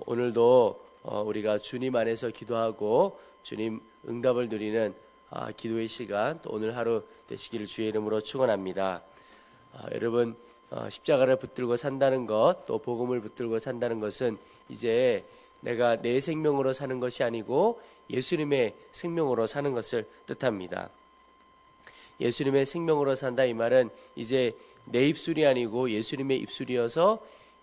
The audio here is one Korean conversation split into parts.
오늘도 우리가 주님 안에서 기도하고 주님 응답을 누리는 기도의 시간, 또 오늘 하루 되시기를 주의 이름으로 축원합니다. 여러분, 십자가를 붙들고 산다는 것, 또 복음을 붙들고 산다는 것은 이제 내가 내 생명으로 사는 것이 아니고 예수님의 생명으로 사는 것을 뜻합니다. 예수님의 생명으로 산다, 이 말은 이제 내 입술이 아니고 예수님의 입술이어서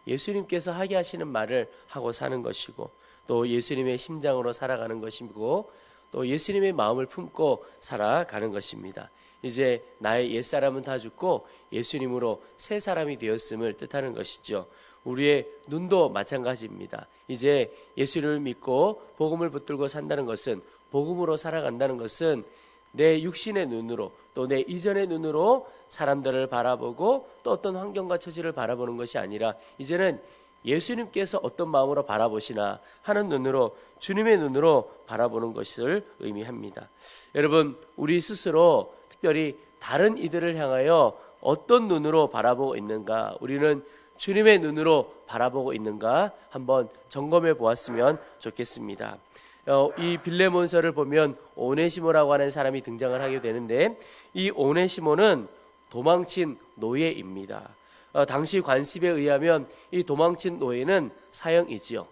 예수님께서 하게 하시는 말을 하고 사는 것이고, 또 예수님의 심장으로 살아가는 것이고, 또 예수님의 마음을 품고 살아가는 것입니다. 이제 나의 옛사람은 다 죽고 예수님으로 새 사람이 되었음을 뜻하는 것이죠. 우리의 눈도 마찬가지입니다. 이제 예수를 믿고 복음을 붙들고 산다는 것은, 복음으로 살아간다는 것은 내 육신의 눈으로, 또 내 이전의 눈으로 사람들을 바라보고 또 어떤 환경과 처지를 바라보는 것이 아니라, 이제는 예수님께서 어떤 마음으로 바라보시나 하는 눈으로, 주님의 눈으로 바라보는 것을 의미합니다. 여러분, 우리 스스로 특별히 다른 이들을 향하여 어떤 눈으로 바라보고 있는가, 우리는 주님의 눈으로 바라보고 있는가 한번 점검해 보았으면 좋겠습니다. 이 빌레몬서를 보면 오네시모라고 하는 사람이 등장을 하게 되는데, 이 오네시모는 도망친 노예입니다. 당시 관습에 의하면 이 도망친 노예는 사형이지요.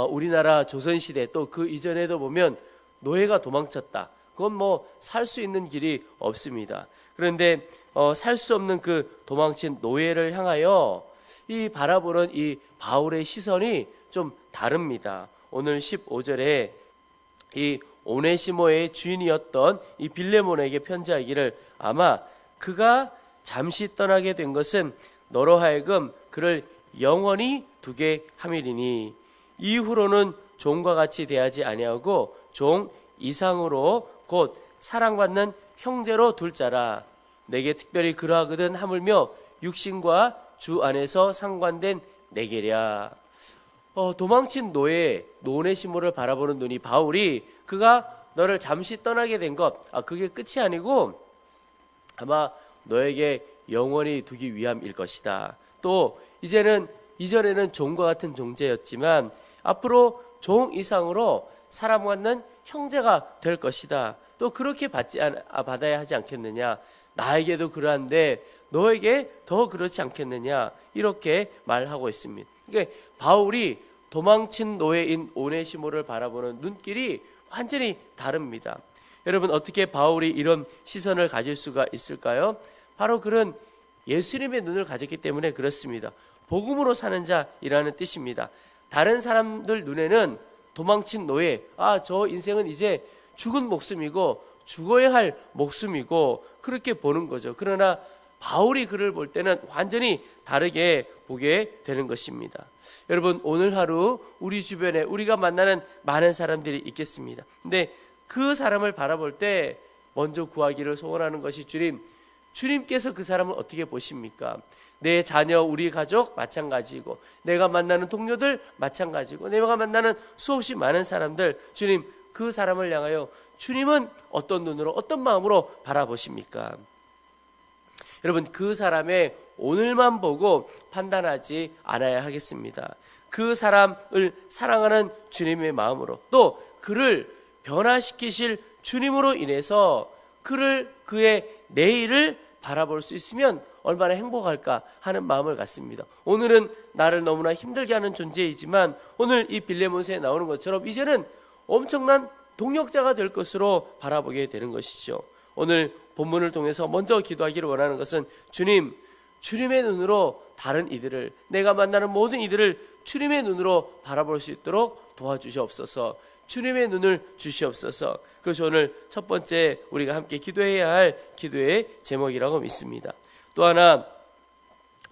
우리나라 조선시대 또 그 이전에도 보면 노예가 도망쳤다, 그건 뭐 살 수 있는 길이 없습니다. 그런데 살 수 없는 그 도망친 노예를 향하여 이 바라보는 이 바울의 시선이 좀 다릅니다. 오늘 15절에 이 오네시모의 주인이었던 이 빌레몬에게 편지하기를, 아마 그가 잠시 떠나게 된 것은 너로 하여금 그를 영원히 두게 함이리니 이후로는 종과 같이 대하지 아니하고 종 이상으로 곧 사랑받는 형제로 둘 자라. 내게 특별히 그러하거든 하물며 육신과 주 안에서 상관된 내게랴. 도망친 노예 오네시모를 바라보는 눈이, 바울이 그가 너를 잠시 떠나게 된 것, 그게 끝이 아니고 아마 너에게 영원히 두기 위함일 것이다. 또 이전에는 종과 같은 존재였지만 앞으로 종 이상으로 사랑받는 형제가 될 것이다. 또 그렇게 받아야 하지 않겠느냐, 나에게도 그러한데 너에게 더 그렇지 않겠느냐, 이렇게 말하고 있습니다. 그러니까 바울이 도망친 노예인 오네시모를 바라보는 눈길이 완전히 다릅니다. 여러분, 어떻게 바울이 이런 시선을 가질 수가 있을까요? 바로 그런 예수님의 눈을 가졌기 때문에 그렇습니다. 복음으로 사는 자이라는 뜻입니다. 다른 사람들 눈에는 도망친 노예, 저 인생은 이제 죽은 목숨이고 죽어야 할 목숨이고 그렇게 보는 거죠. 그러나 바울이 그를 볼 때는 완전히 다르게 보게 되는 것입니다. 여러분, 오늘 하루 우리 주변에 우리가 만나는 많은 사람들이 있겠습니다. 근데 그 사람을 바라볼 때 먼저 구하기를 소원하는 것이, 주님께서 그 사람을 어떻게 보십니까? 내 자녀, 우리 가족 마찬가지고, 내가 만나는 동료들 마찬가지고, 내가 만나는 수없이 많은 사람들, 주님, 그 사람을 향하여 주님은 어떤 눈으로, 어떤 마음으로 바라보십니까? 여러분, 그 사람의 오늘만 보고 판단하지 않아야 하겠습니다. 그 사람을 사랑하는 주님의 마음으로, 또 그를 변화시키실 주님으로 인해서 그의 내일을 바라볼 수 있으면 얼마나 행복할까 하는 마음을 갖습니다. 오늘은 나를 너무나 힘들게 하는 존재이지만 오늘 이 빌레몬서에 나오는 것처럼 이제는 엄청난 동력자가 될 것으로 바라보게 되는 것이죠. 오늘 본문을 통해서 먼저 기도하기를 원하는 것은, 주님의 눈으로 다른 이들을, 내가 만나는 모든 이들을 주님의 눈으로 바라볼 수 있도록 도와주시옵소서. 주님의 눈을 주시옵소서. 그것이 오늘 첫 번째 우리가 함께 기도해야 할 기도의 제목이라고 믿습니다. 또 하나,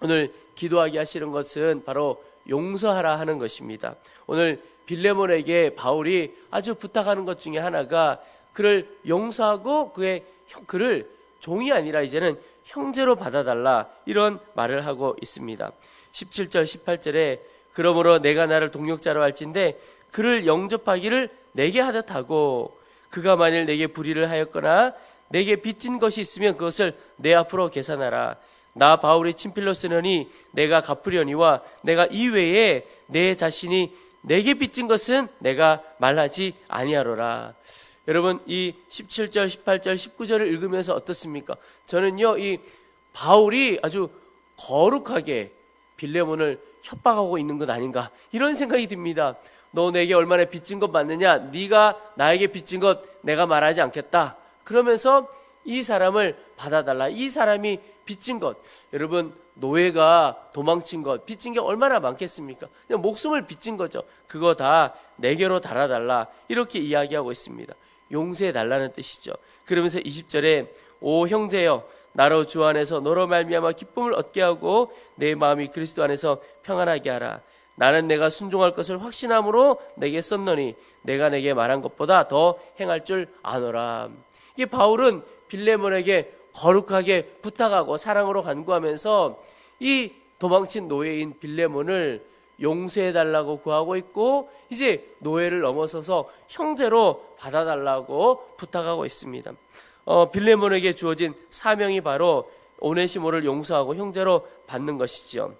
오늘 기도하게 하시는 것은 바로 용서하라 하는 것입니다. 오늘 빌레몬에게 바울이 아주 부탁하는 것 중에 하나가 그를 용서하고 그를 종이 아니라 이제는 형제로 받아달라, 이런 말을 하고 있습니다. 17절 18절에 그러므로 내가 나를 동력자로 할진대 그를 영접하기를 내게 하듯 하고, 그가 만일 내게 불의를 하였거나 내게 빚진 것이 있으면 그것을 내 앞으로 계산하라. 나 바울이 친필로 쓰느니 내가 갚으려니와 내가 이외에 내 자신이 내게 빚진 것은 내가 말하지 아니하노라. 여러분, 이 17절, 18절, 19절을 읽으면서 어떻습니까? 저는요, 이 바울이 아주 거룩하게 빌레몬을 협박하고 있는 것 아닌가, 이런 생각이 듭니다. 너 내게 얼마나 빚진 것 맞느냐? 네가 나에게 빚진 것 내가 말하지 않겠다. 그러면서 이 사람을 받아달라. 이 사람이 빚진 것, 여러분, 노예가 도망친 것, 빚진 게 얼마나 많겠습니까? 그냥 목숨을 빚진 거죠. 그거 다 내게로 달아달라, 이렇게 이야기하고 있습니다. 용서해달라는 뜻이죠. 그러면서 20절에 오 형제여, 나로 주 안에서 너로 말미암아 기쁨을 얻게 하고 내 마음이 그리스도 안에서 평안하게 하라. 나는 내가 순종할 것을 확신함으로 내게 썼노니 내가 내게 말한 것보다 더 행할 줄 아노라. 이게 바울은 빌레몬에게 거룩하게 부탁하고 사랑으로 간구하면서 이 도망친 노예인 빌레몬을 용서해달라고 구하고 있고, 이제 노예를 넘어서서 형제로 받아달라고 부탁하고 있습니다. 빌레몬에게 주어진 사명이 바로 오네시모를 용서하고 형제로 받는 것이죠.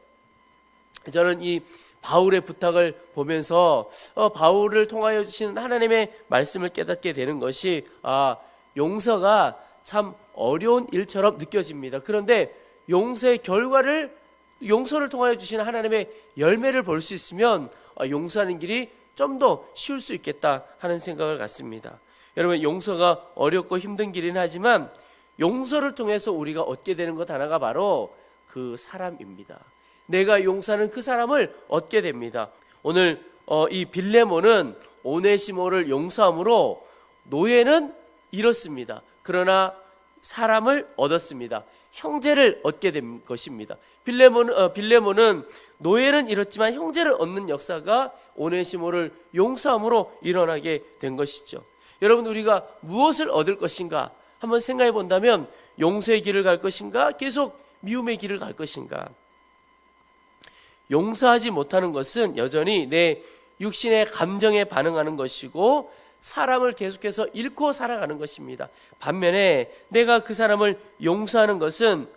저는 이 바울의 부탁을 보면서 바울을 통하여 주시는 하나님의 말씀을 깨닫게 되는 것이, 용서가 참 어려운 일처럼 느껴집니다. 그런데 용서의 결과를, 용서를 통하여 주시는 하나님의 열매를 볼 수 있으면 용서하는 길이 좀 더 쉬울 수 있겠다 하는 생각을 갖습니다. 여러분, 용서가 어렵고 힘든 길이긴 하지만 용서를 통해서 우리가 얻게 되는 것 하나가 바로 그 사람입니다. 내가 용서하는 그 사람을 얻게 됩니다. 오늘 이 빌레몬은 오네시모를 용서함으로 노예는 잃었습니다. 그러나 사람을 얻었습니다. 형제를 얻게 된 것입니다. 빌레몬은 노예는 잃었지만 형제를 얻는 역사가 오네시모를 용서함으로 일어나게 된 것이죠. 여러분, 우리가 무엇을 얻을 것인가 한번 생각해 본다면, 용서의 길을 갈 것인가, 계속 미움의 길을 갈 것인가. 용서하지 못하는 것은 여전히 내 육신의 감정에 반응하는 것이고 사람을 계속해서 잃고 살아가는 것입니다. 반면에 내가 그 사람을 용서하는 것은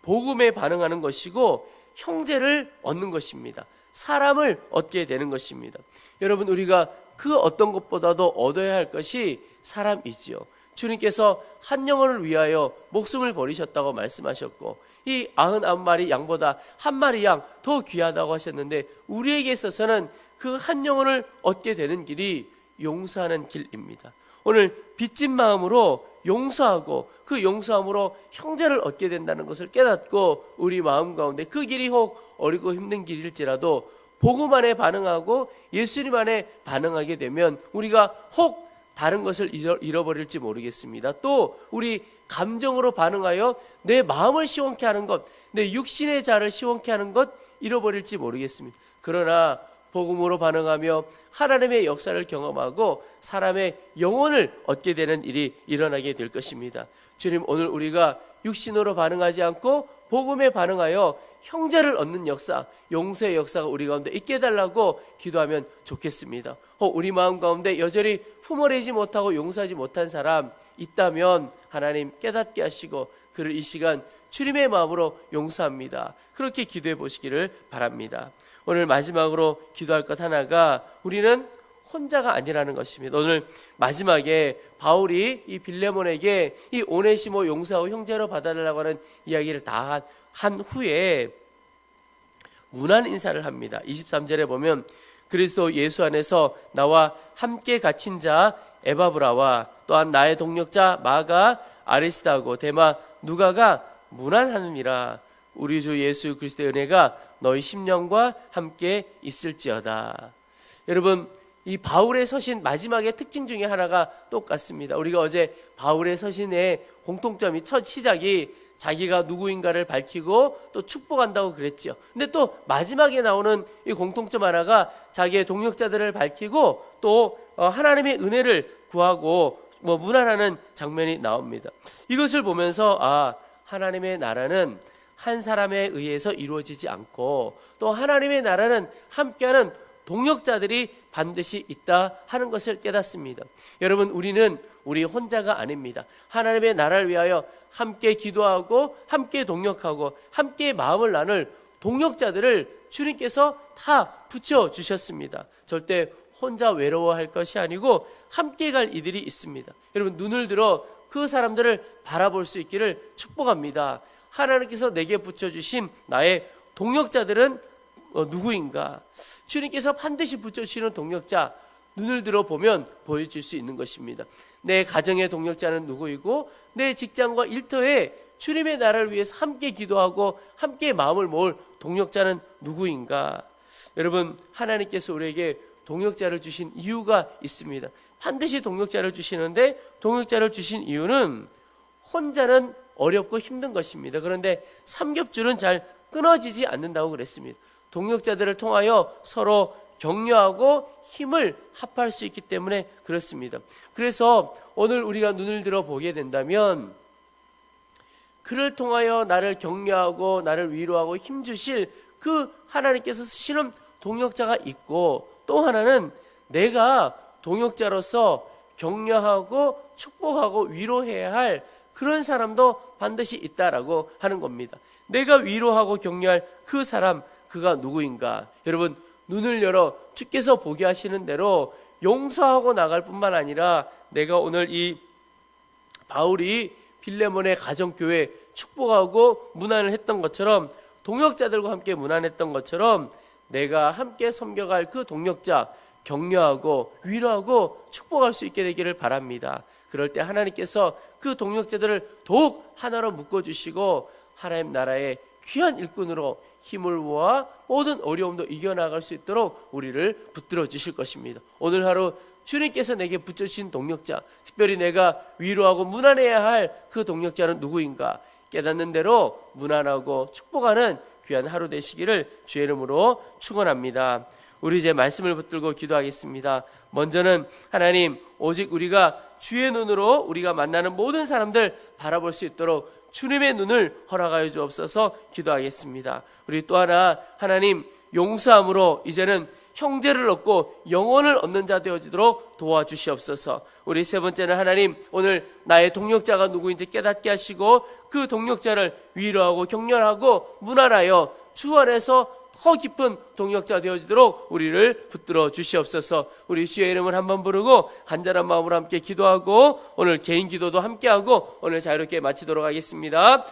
복음에 반응하는 것이고 형제를 얻는 것입니다. 사람을 얻게 되는 것입니다. 여러분, 우리가 그 어떤 것보다도 얻어야 할 것이 사람이지요. 주님께서 한 영혼을 위하여 목숨을 버리셨다고 말씀하셨고, 이 99마리 양보다 한 마리 양 더 귀하다고 하셨는데, 우리에게 있어서는 그 한 영혼을 얻게 되는 길이 용서하는 길입니다. 오늘 빚진 마음으로 용서하고 그 용서함으로 형제를 얻게 된다는 것을 깨닫고, 우리 마음 가운데 그 길이 혹 어리고 힘든 길일지라도 복음 안에 반응하고 예수님 안에 반응하게 되면 우리가 혹 다른 것을 잃어버릴지 모르겠습니다. 또 우리 감정으로 반응하여 내 마음을 시원케 하는 것, 내 육신의 자를 시원케 하는 것 잃어버릴지 모르겠습니다. 그러나 복음으로 반응하며 하나님의 역사를 경험하고 사람의 영혼을 얻게 되는 일이 일어나게 될 것입니다. 주님, 오늘 우리가 육신으로 반응하지 않고 복음에 반응하여 형제를 얻는 역사, 용서의 역사가 우리 가운데 있게 해달라고 기도하면 좋겠습니다. 우리 마음 가운데 여전히 품어내지 못하고 용서하지 못한 사람 있다면 하나님 깨닫게 하시고 그를 이 시간 주님의 마음으로 용서합니다. 그렇게 기도해 보시기를 바랍니다. 오늘 마지막으로 기도할 것 하나가, 우리는 혼자가 아니라는 것입니다. 오늘 마지막에 바울이 이 빌레몬에게 이 오네시모 용서하고 형제로 받아달라고 하는 이야기를 다 한 후에 문안 인사를 합니다. 23절에 보면, 그리스도 예수 안에서 나와 함께 갇힌 자 에바브라와 또한 나의 동력자 마가, 아리스다고 데마, 누가가 문안하느니라. 우리 주 예수 그리스도의 은혜가 너희 심령과 함께 있을지어다. 여러분, 이 바울의 서신 마지막의 특징 중에 하나가 똑같습니다. 우리가 어제 바울의 서신의 공통점이, 첫 시작이 자기가 누구인가를 밝히고 또 축복한다고 그랬죠. 근데 또 마지막에 나오는 이 공통점 하나가 자기의 동력자들을 밝히고 또 하나님의 은혜를 구하고 문안하는 장면이 나옵니다. 이것을 보면서 하나님의 나라는 한 사람에 의해서 이루어지지 않고 또 하나님의 나라는 함께하는 동역자들이 반드시 있다 하는 것을 깨닫습니다. 여러분, 우리 혼자가 아닙니다. 하나님의 나라를 위하여 함께 기도하고 함께 동역하고 함께 마음을 나눌 동역자들을 주님께서 다 붙여주셨습니다. 절대 혼자 외로워할 것이 아니고 함께 갈 이들이 있습니다. 여러분, 눈을 들어 그 사람들을 바라볼 수 있기를 축복합니다. 하나님께서 내게 붙여주신 나의 동역자들은 누구인가? 주님께서 반드시 붙여주시는 동역자, 눈을 들어 보면 보여질 수 있는 것입니다. 내 가정의 동역자는 누구이고 내 직장과 일터에 주님의 나라를 위해서 함께 기도하고 함께 마음을 모을 동역자는 누구인가? 여러분, 하나님께서 우리에게 동역자를 주신 이유가 있습니다. 반드시 동역자를 주시는데, 동역자를 주신 이유는 혼자는 어렵고 힘든 것입니다. 그런데 삼겹줄은 잘 끊어지지 않는다고 그랬습니다. 동역자들을 통하여 서로 격려하고 힘을 합할 수 있기 때문에 그렇습니다. 그래서 오늘 우리가 눈을 들어 보게 된다면 그를 통하여 나를 격려하고 나를 위로하고 힘주실 그 하나님께서 쓰시는 동역자가 있고, 또 하나는 내가 동역자로서 격려하고 축복하고 위로해야 할 그런 사람도 반드시 있다라고 하는 겁니다. 내가 위로하고 격려할 그 사람, 그가 누구인가? 여러분, 눈을 열어 주께서 보게 하시는 대로 용서하고 나갈 뿐만 아니라, 내가 오늘 이 바울이 빌레몬의 가정교회 축복하고 문안을 했던 것처럼, 동역자들과 함께 문안했던 것처럼 내가 함께 섬겨갈 그 동역자 격려하고 위로하고 축복할 수 있게 되기를 바랍니다. 그럴 때 하나님께서 그 동역자들을 더욱 하나로 묶어주시고 하나님 나라의 귀한 일꾼으로 힘을 모아 모든 어려움도 이겨나갈 수 있도록 우리를 붙들어 주실 것입니다. 오늘 하루 주님께서 내게 붙여주신 동역자, 특별히 내가 위로하고 문안해야 할 그 동역자는 누구인가 깨닫는 대로 문안하고 축복하는 귀한 하루 되시기를 주의 이름으로 축원합니다. 우리 이제 말씀을 붙들고 기도하겠습니다. 먼저는 하나님, 오직 우리가 주의 눈으로 우리가 만나는 모든 사람들 바라볼 수 있도록 주님의 눈을 허락하여 주옵소서 기도하겠습니다. 우리 또 하나, 하나님, 용서함으로 이제는 형제를 얻고 영혼을 얻는 자 되어지도록 도와주시옵소서. 우리 세 번째는 하나님, 오늘 나의 동역자가 누구인지 깨닫게 하시고 그 동역자를 위로하고 격려하고 문안하여 주 안에서 더 깊은 동역자 되어지도록 우리를 붙들어 주시옵소서. 우리 주의 이름을 한번 부르고 간절한 마음으로 함께 기도하고 오늘 개인 기도도 함께하고 오늘 자유롭게 마치도록 하겠습니다.